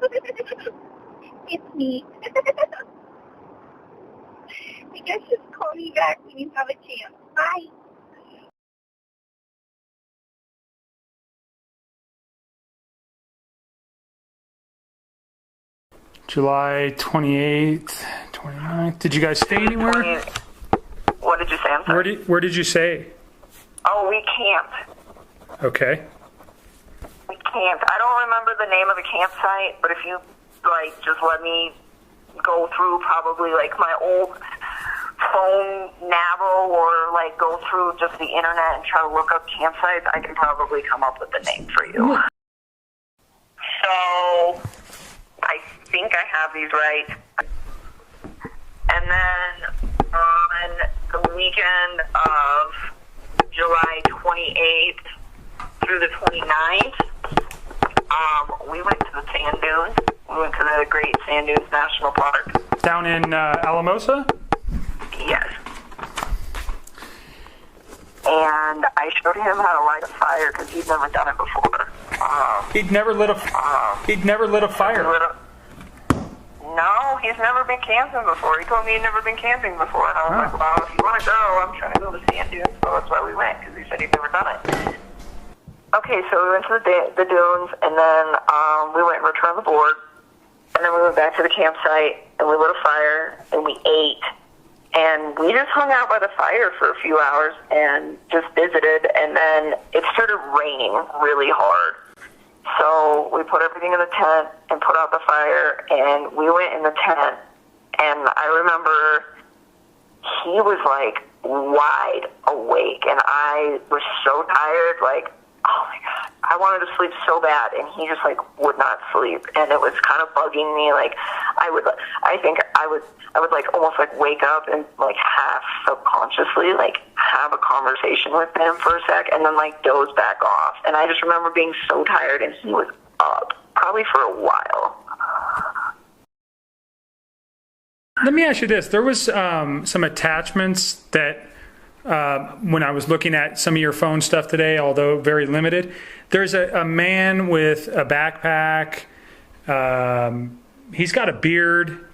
It's me. You guys just call me back when you have a chance. Bye. July 28th, 29th. Did you guys stay anywhere? What did you say? I'm sorry. Where did you stay? Oh, we camped. Okay. We camped. I don't remember the name of the campsite, but if you, just let me go through probably, my old phone nav or, go through just the internet and try to look up campsites, I can probably come up with the name for you. So, I think I have these right. And then on the weekend of July 28th through the 29th, we went to the sand dunes. We went to the Great Sand Dunes National Park. Down in Alamosa? Yes. And I showed him how to light a fire because he'd never done it before. He'd never lit a fire. No, he's never been camping before. He told me he'd never been camping before. And I was like, well, if you want to go, I'm trying to go to sand dunes. So that's why we went, because he said he'd never done it. Okay, so we went to the dunes, and then we went and returned the board. And then we went back to the campsite, and we lit a fire, and we ate. And we just hung out by the fire for a few hours and just visited. And then it started raining really hard. So we put everything in the tent and put out the fire, and we went in the tent. And I remember he was wide awake, and I was so tired, oh my God, I wanted to sleep so bad, and he just would not sleep, and it was kind of bugging me. I think I would almost wake up and half subconsciously have a conversation with him for a sec, and then doze back off. And I just remember being so tired, and he was up probably for a while. Let me ask you this: there was some attachments that. When I was looking at some of your phone stuff today, although very limited, there's a man with a backpack. He's got a beard.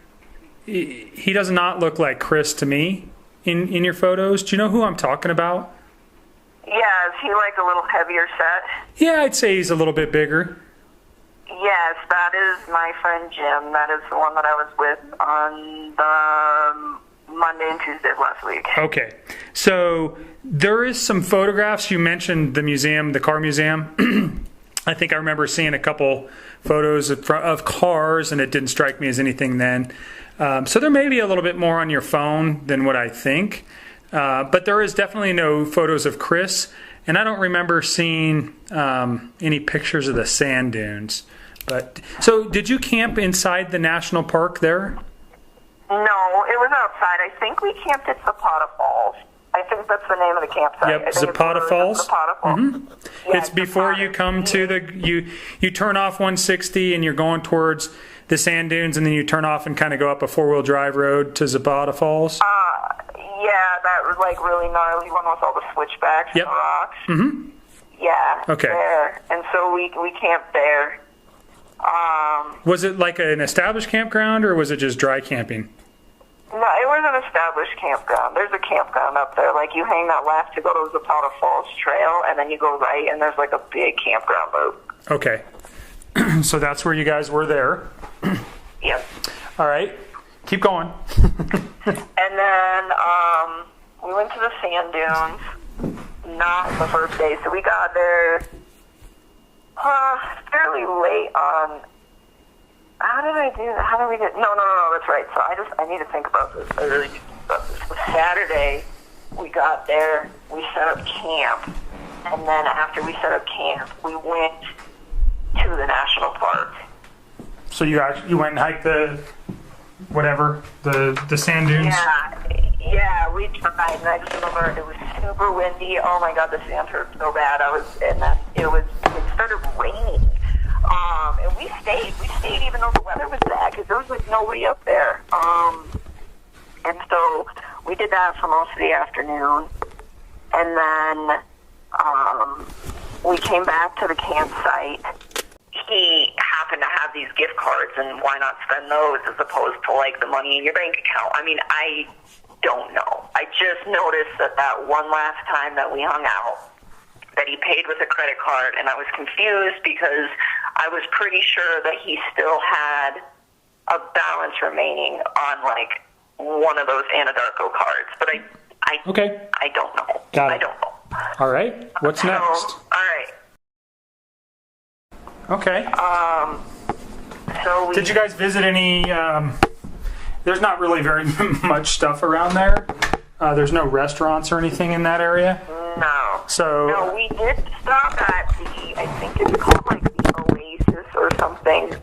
He does not look like Chris to me in your photos. Do you know who I'm talking about? Yeah, is he a little heavier set? Yeah, I'd say he's a little bit bigger. Yes, that is my friend Jim. That is the one that I was with on the Monday and Tuesday of last week. Okay. So there is some photographs. You mentioned the museum, the car museum. I think I remember seeing a couple photos of cars, and it didn't strike me as anything then. So there may be a little bit more on your phone than what I think. But there is definitely no photos of Chris. And I don't remember seeing any pictures of the sand dunes. But so did you camp inside the national park there? No, it was outside. I think we camped at Zapata Falls. I think that's the name of the campsite. Yep, Zapata Falls. Zapata Falls. Mm-hmm. Yeah, it's before you come to you turn off 160 and you're going towards the sand dunes, and then you turn off and kind of go up a 4-wheel drive road to Zapata Falls. Yeah, that was really gnarly one with all the switchbacks and the rocks. Mm-hmm. Yeah. Okay. There. And so we camped there. Was it an established campground, or was it just dry camping? No, it was an established campground. There's a campground up there. You hang that left to go to the Zapata Falls Trail, and then you go right, and there's a big campground loop. Okay. So that's where you guys were there. Yep. All right. Keep going. And then we went to the sand dunes, not the first day. So we got there fairly late on. How did we get? No, that's right. So I need to think about this. I really need to think about this. So Saturday, we got there, we set up camp, and then after we set up camp, we went to the national park. So you went and hiked the sand dunes? Yeah, we tried, and I just remember it was super windy. Oh my God, the sand hurt so bad. It started raining. And we stayed even though the weather was bad, because there was nobody up there. And so we did that for most of the afternoon, and then we came back to the campsite. he happened to have these gift cards, and why not spend those as opposed to, like, the money in your bank account? I mean, I don't know. I just noticed that one last time that we hung out, that he paid with a credit card, and I was confused because I was pretty sure that he still had a balance remaining on, like, one of those Anadarko cards. But I don't know. Got it. I don't know. All right. What's next? All right. Okay. So Did you guys visit any? There's not really very much stuff around there. There's no restaurants or anything in that area. No. So we did stop at I think it's called like the Oasis or something.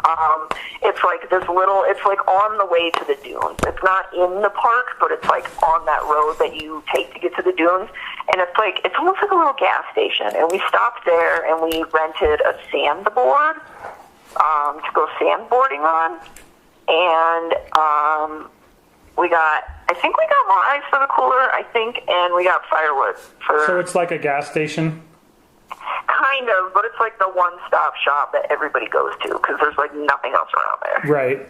It's like this little. It's like on the way to the dunes. It's not in the park, but it's like on that road that you take to get to the dunes. And it's almost like a little gas station. And we stopped there and we rented a sandboard to go sandboarding on. And I think we got more ice for the cooler, and we got firewood for. So it's like a gas station? Kind of, but it's like the one-stop shop that everybody goes to because there's like nothing else around there. Right.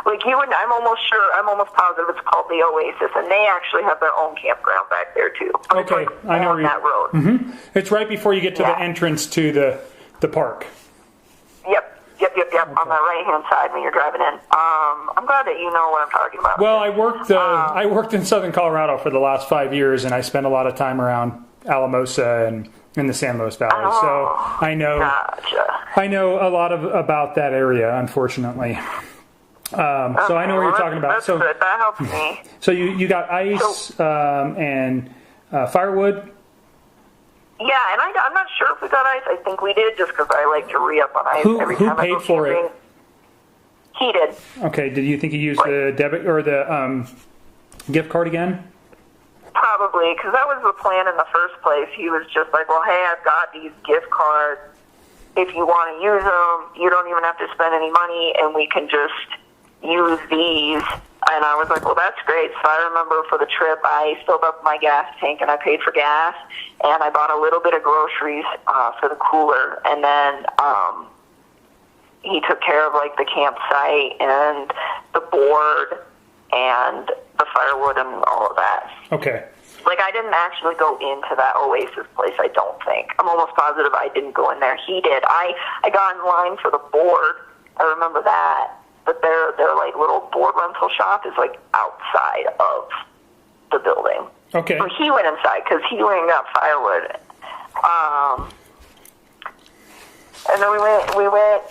Like I'm almost positive it's called the Oasis, and they actually have their own campground back there too. But Okay, it's like I know on that road. Mm-hmm. It's right before you get to the entrance to the park. Yep. Okay. On the right-hand side when you're driving in. I'm glad that you know what I'm talking about. Well, I worked in Southern Colorado for the last 5 years, and I spent a lot of time around Alamosa and in the San Luis Valley. So I know a lot about that area, unfortunately. So I know what you're talking about. That's good. That helps me. So you got ice and firewood. Yeah, and I'm not sure if we got ice. I think we did just because I like to re-up on ice every time I go paid for camping. it? He did. Okay. Did you think he used the debit or the gift card again? Probably, because that was the plan in the first place. He was just like, well, hey, I've got these gift cards. If you want to use them, you don't even have to spend any money, and we can just use these. And I was like, well, that's great. So I remember for the trip, I filled up my gas tank, and I paid for gas, and I bought a little bit of groceries for the cooler. And then he took care of, like, the campsite and the board and the firewood and all of that. Okay. Like, I didn't actually go into that Oasis place, I don't think. I'm almost positive I didn't go in there. He did. I got in line for the board. I remember that. But their like, little board rental shop is, like, outside of the building. Okay. So he went inside because he went and got firewood. And then we went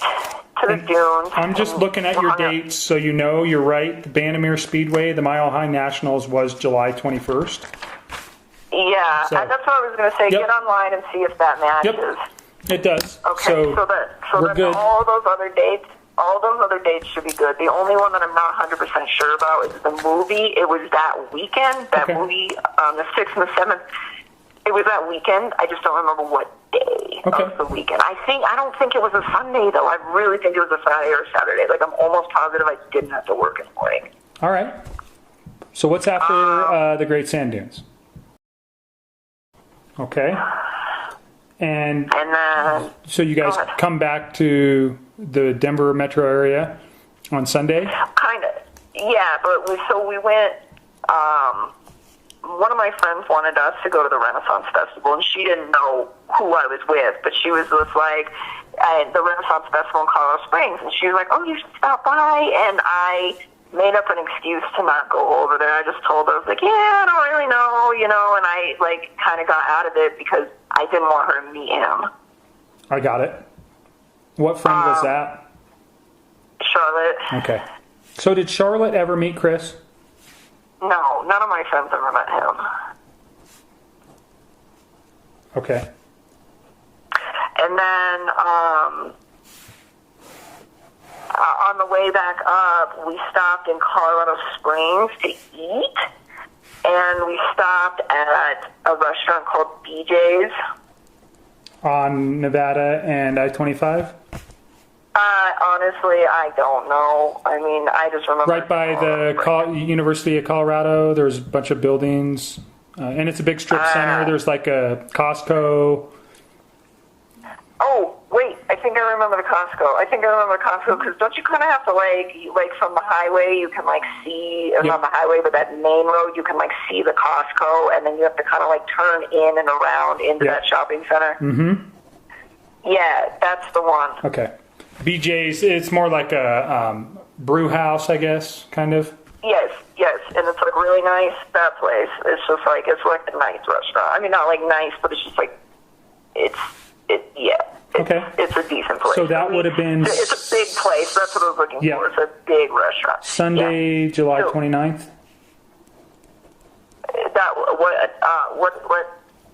to the dunes. I'm just looking at your dates, so you know you're right. The Bandimere Speedway, the Mile High Nationals, was July 21st. Yeah, So, that's what I was going to say. Yep. Get online and see if that matches. Yep, it does. Okay, So we're then good. all those other dates should be good. The only one that I'm not 100% sure about is the movie. It was that weekend, movie on the 6th and the 7th. It was that weekend. I just don't remember what day of the weekend. I don't think it was a Sunday, though. I really think it was a Friday or a Saturday. Like, I'm almost positive I didn't have to work in the morning. All right. So what's after the Great Sand Dunes? Okay. And then... So you guys come back to the Denver metro area on Sunday? Kind of. Yeah, but we went... one of my friends wanted us to go to the Renaissance Festival, and she didn't know who I was with, but she was just like, the Renaissance Festival in Colorado Springs, and she was like, oh, you should stop by, and I made up an excuse to not go over there. I just told her, I was like, yeah, I don't really know, and I, like, kind of got out of it because I didn't want her to meet him. I got it. What friend was that? Charlotte. Okay. So did Charlotte ever meet Chris? No, none of my friends ever met him. Okay. And then on the way back up, we stopped in Colorado Springs to eat, and we stopped at a restaurant called BJ's. On Nevada and I-25? Honestly, I don't know. I mean, I just remember... Right by the University of Colorado, there's a bunch of buildings, and it's a big strip center. There's like a Costco. Oh, wait, I think I remember the Costco because don't you kind of have to like from the highway you can like see, or not the highway but that main road you can like see the Costco, and then you have to kind of like turn in and around into that shopping center. Mm-hmm. Yeah, that's the one. Okay. BJ's, it's more like a brew house, I guess, kind of. Yes, and it's like really nice. That place, it's just like it's like a nice restaurant. I mean, not like nice, but it's just like it's a decent place. So that would have been. It's a big place. That's what I was looking for. It's a big restaurant. Sunday, July 29th. That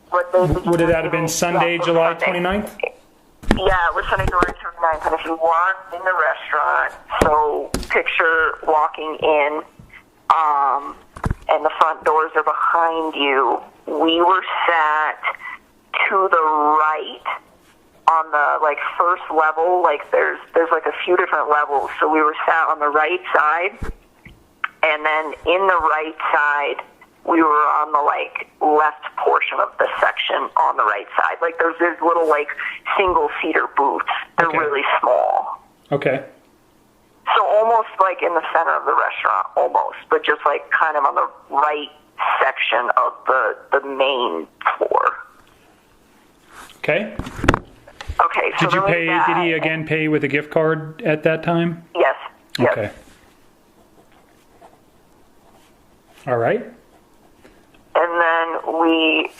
what day did you? Would that have been Sunday, July 29th? Yeah, it was Sunday, July 29th. And if you walk in the restaurant, so picture walking in, and the front doors are behind you. We were sat to the right on the like first level. Like there's like a few different levels. So we were sat on the right side, and then in the right side we were on the like left portion of the section on the right side. Like there's these little like single seater booths. They're really small. Okay. So almost like in the center of the restaurant, almost, but just like kind of on the right section of the main floor. Okay. Okay. So Did you pay? Did he again pay with a gift card at that time? Yes. Okay. All right. And then we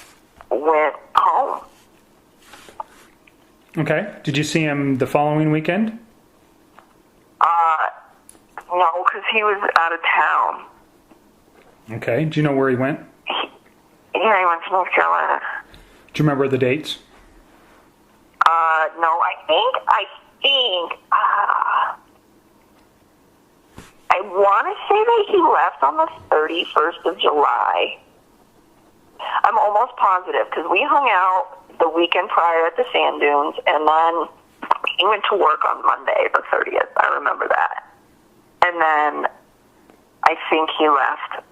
went home. Okay. Did you see him the following weekend? No, because he was out of town. Okay. Do you know where he went? He went to North Carolina. Do you remember the dates? No, I think, I want to say that he left on the 31st of July. I'm almost positive, because we hung out the weekend prior at the sand dunes, and then he went to work on Monday, the 30th. I remember that. And then I think he left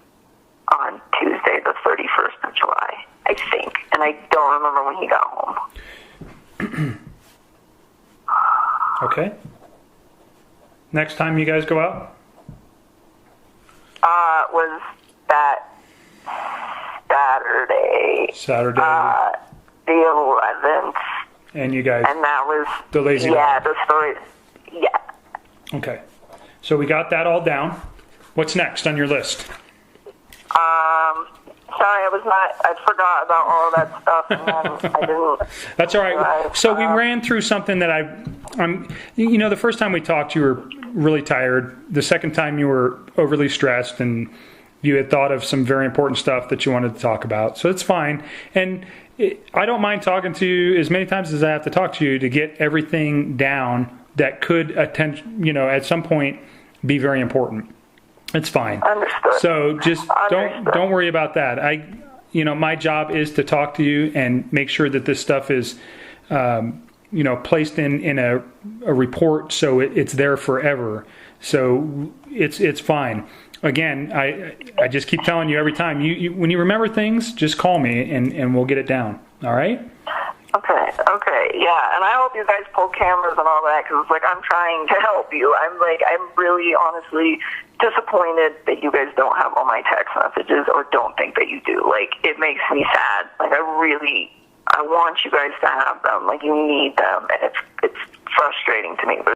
on Tuesday, the 31st of July. I think. And I don't remember when he got home. Okay. Next time you guys go out? Was that Saturday. The 11th. And you guys... And that was... The lazy dog. Yeah, the story... Yeah. Okay. So we got that all down. What's next on your list? Sorry, I forgot about all of that stuff, and then I didn't... That's all right. So we ran through something that the first time we talked, you were really tired. The second time you were overly stressed, and you had thought of some very important stuff that you wanted to talk about. So it's fine. And I don't mind talking to you as many times as I have to talk to you to get everything down that could at some point be very important. It's fine. Understood. So just don't worry about that. My job is to talk to you and make sure that this stuff is, placed in a report so it's there forever. So it's fine. Again, I just keep telling you every time. You when you remember things, just call me and we'll get it down. All right? Okay, yeah, and I hope you guys pull cameras and all that, because I'm trying to help you. I'm really honestly disappointed that you guys don't have all my text messages, or don't think that you do. It makes me sad. I want you guys to have them. You need them, and it's frustrating to me. But